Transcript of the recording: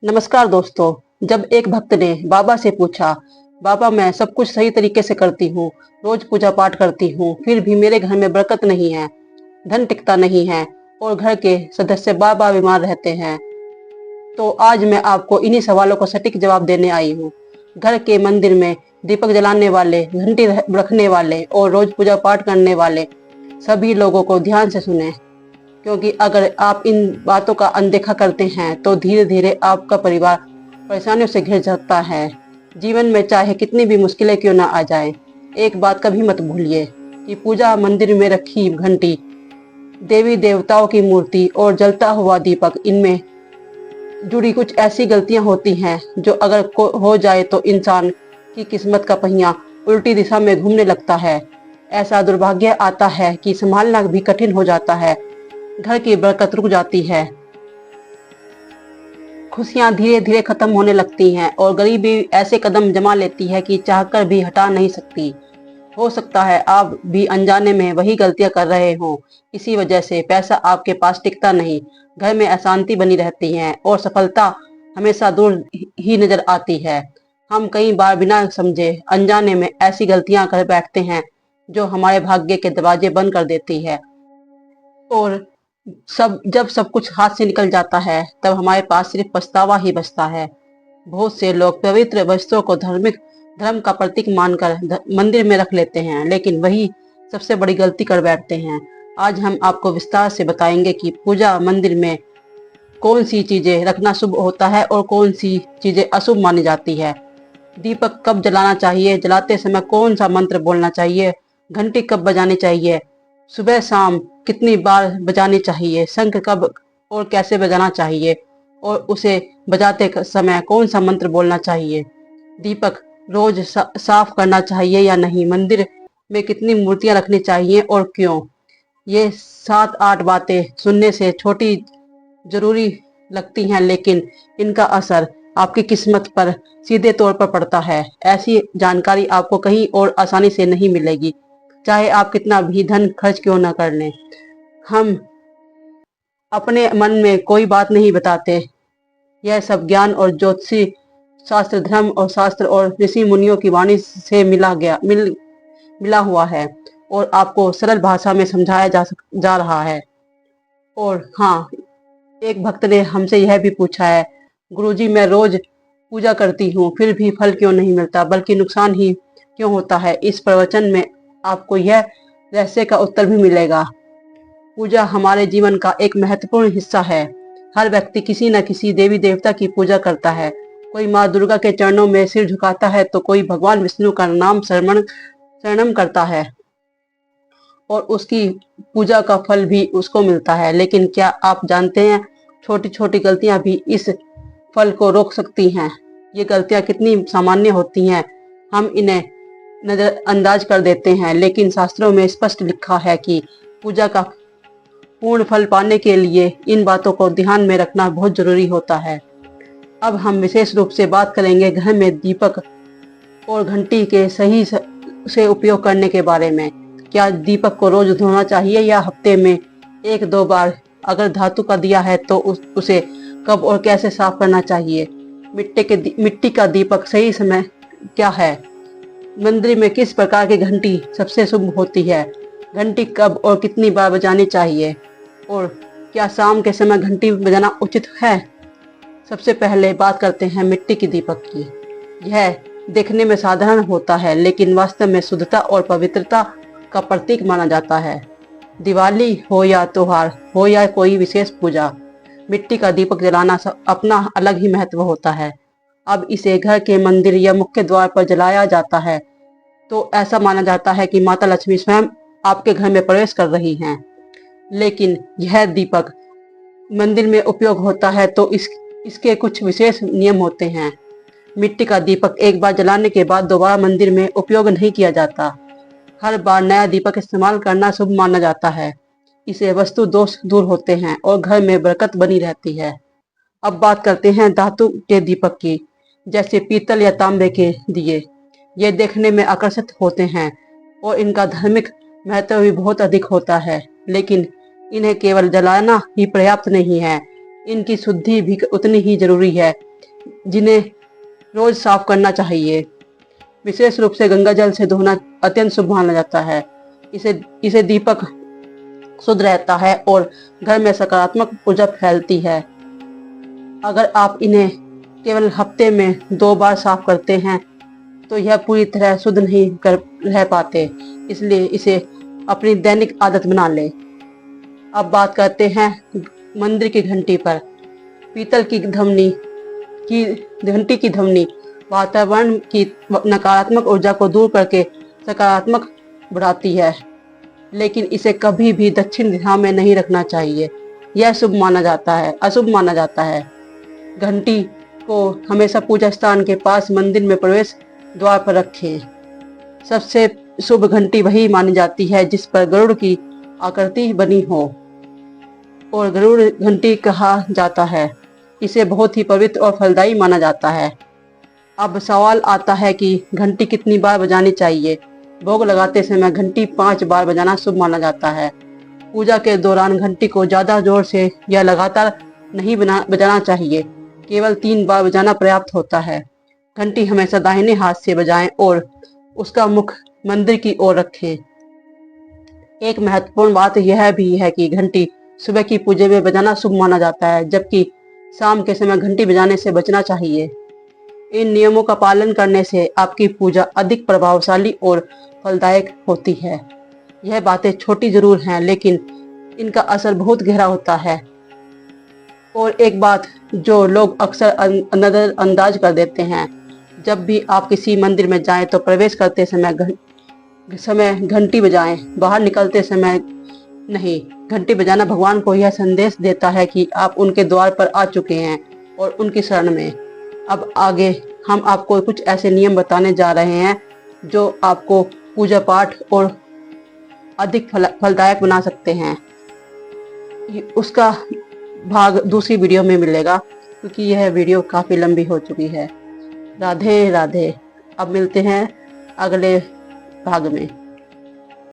नमस्कार दोस्तों। जब एक भक्त ने बाबा से पूछा, बाबा मैं सब कुछ सही तरीके से करती हूँ, रोज पूजा पाठ करती हूँ, फिर भी मेरे घर में बरकत नहीं है, धन टिकता नहीं है और घर के सदस्य बार बार बीमार रहते हैं, तो आज मैं आपको इन्हीं सवालों को सटीक जवाब देने आई हूँ। घर के मंदिर में दीपक जलाने वाले, घंटी रखने वाले और रोज पूजा पाठ करने वाले सभी लोगों को ध्यान से सुने, क्योंकि अगर आप इन बातों का अनदेखा करते हैं तो धीरे धीरे आपका परिवार परेशानियों से घिर जाता है। जीवन में चाहे कितनी भी मुश्किलें क्यों ना आ जाए, एक बात कभी मत भूलिए कि पूजा मंदिर में रखी घंटी, देवी देवताओं की मूर्ति और जलता हुआ दीपक, इनमें जुड़ी कुछ ऐसी गलतियां होती हैं जो अगर हो जाए तो इंसान की किस्मत का पहिया उल्टी दिशा में घूमने लगता है। ऐसा दुर्भाग्य आता है कि संभालना भी कठिन हो जाता है, घर की बरकत रुक जाती है, खुशियां धीरे धीरे खत्म होने लगती हैं और गरीबी ऐसे कदम जमा लेती है कि चाहकर भी हटा नहीं सकती। हो सकता है आप भी अनजाने में वही गलतियां कर रहे हो। इसी वजह से पैसा आपके पास टिकता नहीं, घर में अशांति बनी रहती है और सफलता हमेशा दूर ही नजर आती है। हम कई बार बिना समझे अनजाने में ऐसी गलतियां कर बैठते हैं जो हमारे भाग्य के दरवाजे बंद कर देती है, और जब सब कुछ हाथ से निकल जाता है तब हमारे पास सिर्फ पछतावा ही बचता है। बहुत से लोग पवित्र वस्त्रों को धर्म का प्रतीक मानकर मंदिर में रख लेते हैं, लेकिन वही सबसे बड़ी गलती कर बैठते हैं। आज हम आपको विस्तार से बताएंगे कि पूजा मंदिर में कौन सी चीजें रखना शुभ होता है और कौन सी चीजें अशुभ मानी जाती है। दीपक कब जलाना चाहिए, जलाते समय कौन सा मंत्र बोलना चाहिए, घंटी कब बजानी चाहिए, सुबह शाम कितनी बार बजानी चाहिए, शंख कब और कैसे बजाना चाहिए और उसे बजाते समय कौन सा मंत्र बोलना चाहिए, दीपक रोज साफ करना चाहिए या नहीं, मंदिर में कितनी मूर्तियां रखनी चाहिए और क्यों। ये 7-8 बातें सुनने से छोटी जरूरी लगती हैं, लेकिन इनका असर आपकी किस्मत पर सीधे तौर पर पड़ता है। ऐसी जानकारी आपको कहीं और आसानी से नहीं मिलेगी, चाहे आप कितना भी धन खर्च क्यों न कर लें। हम अपने मन में कोई बात नहीं बताते, यह सब ज्ञान और ज्योतिषी शास्त्र, धर्म और शास्त्र और ऋषि मुनियों की वाणी से मिला हुआ है और आपको सरल भाषा में समझाया जा रहा है। और हाँ, एक भक्त ने हमसे यह भी पूछा है, गुरुजी मैं रोज पूजा करती हूँ फिर भी फल क्यों नहीं मिलता, बल्कि नुकसान ही क्यों होता है। इस प्रवचन में आपको यह रहस्य का उत्तर भी मिलेगा। पूजा हमारे जीवन का एक महत्वपूर्ण हिस्सा है। हर व्यक्ति किसी न किसी देवी देवता की पूजा करता है। कोई माँ दुर्गा के चरणों में सिर झुकाता है तो कोई भगवान विष्णु का नाम शरणम करता है और उसकी पूजा का फल भी उसको मिलता है। लेकिन क्या आप जानते हैं, छोटी छोटी गलतियां भी इस फल को रोक सकती हैं। ये गलतियां कितनी सामान्य होती हैं, हम इन्हें नजरअंदाज कर देते हैं, लेकिन शास्त्रों में स्पष्ट लिखा है कि पूजा का पूर्ण फल पाने के लिए इन बातों को ध्यान में रखना बहुत जरूरी होता है। अब हम विशेष रूप से बात करेंगे घर में दीपक और घंटी के सही से उपयोग करने के बारे में। क्या दीपक को रोज धोना चाहिए या हफ्ते में 1-2 बार? अगर धातु का दिया है तो उसे कब और कैसे साफ करना चाहिए? मिट्टी का दीपक सही समय क्या है? मंदिर में किस प्रकार की घंटी सबसे शुभ होती है? घंटी कब और कितनी बार बजानी चाहिए? और क्या शाम के समय घंटी बजाना उचित है? सबसे पहले बात करते हैं मिट्टी की दीपक की। यह देखने में साधारण होता है, लेकिन वास्तव में शुद्धता और पवित्रता का प्रतीक माना जाता है। दिवाली हो या त्योहार हो या कोई विशेष पूजा, मिट्टी का दीपक जलाना अपना अलग ही महत्व होता है। अब इसे घर के मंदिर या मुख्य द्वार पर जलाया जाता है तो ऐसा माना जाता है कि माता लक्ष्मी स्वयं आपके घर में प्रवेश कर रही हैं। लेकिन यह दीपक मंदिर में उपयोग होता है तो इसके कुछ विशेष नियम होते हैं। मिट्टी का दीपक एक बार जलाने के बाद दोबारा मंदिर में उपयोग नहीं किया जाता। हर बार नया दीपक इस्तेमाल करना शुभ माना जाता है। इससे वस्तु दोष दूर होते हैं और घर में बरकत बनी रहती है। अब बात करते हैं धातु के दीपक की, जैसे पीतल या तांबे के दिए। ये देखने में आकर्षित होते हैं और इनका धार्मिक महत्व भी बहुत अधिक होता है, लेकिन इन्हें केवल जलाना ही पर्याप्त नहीं है, इनकी शुद्धि भी उतनी ही जरूरी है। जिन्हें रोज साफ करना चाहिए। विशेष रूप से गंगा जल से धोना अत्यंत शुभ माना जाता है। इसे दीपक शुद्ध रहता है और घर में सकारात्मक ऊर्जा फैलती है। अगर आप इन्हें केवल हफ्ते में 2 बार साफ करते हैं तो यह पूरी तरह शुद्ध नहीं कर रह पाते, इसलिए इसे अपनी दैनिक आदत बना ले। अब बात करते हैं मंदिर की घंटी पर। पीतल की घंटी की ध्वनि वातावरण की नकारात्मक ऊर्जा को दूर करके सकारात्मक बढ़ाती है, लेकिन इसे कभी भी दक्षिण दिशा में नहीं रखना चाहिए। यह अशुभ माना जाता है। घंटी को हमेशा पूजा स्थान के पास मंदिर में प्रवेश द्वार पर रखें। सबसे शुभ घंटी वही मानी जाती है जिस पर गरुड़ की आकृति बनी हो और गरुड़ घंटी कहा जाता है। इसे बहुत ही पवित्र और फलदायी माना जाता है। अब सवाल आता है कि घंटी कितनी बार बजानी चाहिए। भोग लगाते समय घंटी 5 बार बजाना शुभ माना जाता है। पूजा के दौरान घंटी को ज्यादा जोर से या लगातार नहीं बजाना चाहिए, केवल 3 बार बजाना पर्याप्त होता है। घंटी हमेशा दाहिने हाथ से बजाएं और उसका मुख मंदिर की ओर रखें। एक महत्वपूर्ण बात यह भी है कि घंटी सुबह की पूजा में बजाना शुभ माना जाता है, जबकि शाम के समय घंटी बजाने से बचना चाहिए। इन नियमों का पालन करने से आपकी पूजा अधिक प्रभावशाली और फलदायक होती है। यह बातें छोटी जरूर हैं, लेकिन इनका असर बहुत गहरा होता है। और एक बात जो लोग अक्सर नजरअंदाज कर देते हैं, जब भी आप किसी मंदिर में जाएं तो प्रवेश करते समय घंटी बजाएं, बाहर निकलते समय नहीं। घंटी बजाना भगवान को यह संदेश देता है कि आप उनके द्वार पर आ चुके हैं और उनकी शरण में। अब आगे हम आपको कुछ ऐसे नियम बताने जा रहे हैं जो आपको पूजा पाठ और अधिक फलदायक बना सकते हैं। उसका भाग दूसरी वीडियो में मिलेगा, क्योंकि यह वीडियो काफ़ी लंबी हो चुकी है। राधे राधे। अब मिलते हैं अगले भाग में।